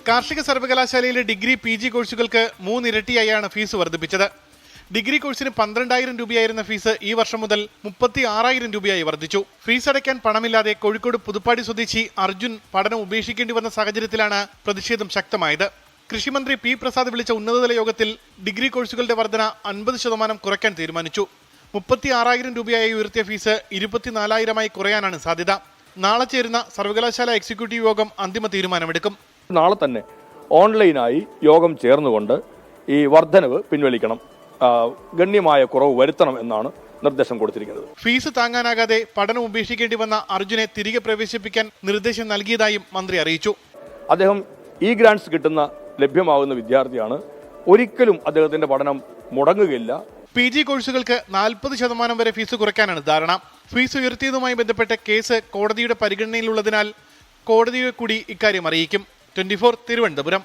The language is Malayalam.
കാർഷിക സർവകലാശാലയിലെ ഡിഗ്രി PG കോഴ്സുകൾക്ക് 3 ഇരട്ടിയായാണ് ഫീസ് വർദ്ധിപ്പിച്ചത്. ഡിഗ്രി കോഴ്സിന് 12,000 രൂപയായിരുന്ന ഫീസ് ഈ വർഷം മുതൽ 36,000 രൂപയായി വർദ്ധിച്ചു. ഫീസ് അടയ്ക്കാൻ പണമില്ലാതെ കോഴിക്കോട് പുതുപ്പാടി സ്വദേശി അർജുൻ പഠനം ഉപേക്ഷിക്കേണ്ടി വന്ന സാഹചര്യത്തിലാണ് പ്രതിഷേധം ശക്തമായത്. കൃഷിമന്ത്രി P. പ്രസാദ് വിളിച്ച ഉന്നതതല യോഗത്തിൽ ഡിഗ്രി കോഴ്സുകളുടെ വർധന 50% കുറയ്ക്കാൻ തീരുമാനിച്ചു. 36,000 രൂപയായി ഉയർത്തിയ ഫീസ് 24,000 കുറയാനാണ് സാധ്യത. നാളെ ചേരുന്ന സർവകലാശാല എക്സിക്യൂട്ടീവ് യോഗം അന്തിമ തീരുമാനമെടുക്കും. നാളെ തന്നെ ഓൺലൈനായി യോഗം ചേർന്നുകൊണ്ട് ഈ വർധനവ് പിൻവലിക്കണം, ഗണ്യമായ കുറവ് വരുത്തണം എന്നാണ് നിർദ്ദേശം കൊടുത്തിരിക്കുന്നത്. ഫീസ് താങ്ങാനാകാതെ പഠനം ഉപേക്ഷിക്കേണ്ടി വന്ന അർജുനെ തിരികെ പ്രവേശിപ്പിക്കാൻ നിർദ്ദേശം നൽകിയതായും മന്ത്രി അറിയിച്ചു. അദ്ദേഹം ഗ്രാന്റ്സ് ലഭ്യമാകുന്ന വിദ്യാർത്ഥിയാണ്. ഒരിക്കലും അദ്ദേഹത്തിന്റെ പഠനം മുടങ്ങുകയില്ല. PG കോഴ്സുകൾക്ക് 40% വരെ ഫീസ് കുറയ്ക്കാനാണ് ധാരണ. ഫീസ് ഉയർത്തിയതുമായി ബന്ധപ്പെട്ട കേസ് കോടതിയുടെ പരിഗണനയിലുള്ളതിനാൽ കോടതിയെ കൂടി ഇക്കാര്യം അറിയിക്കും. 24 തിരുവനന്തപുരം.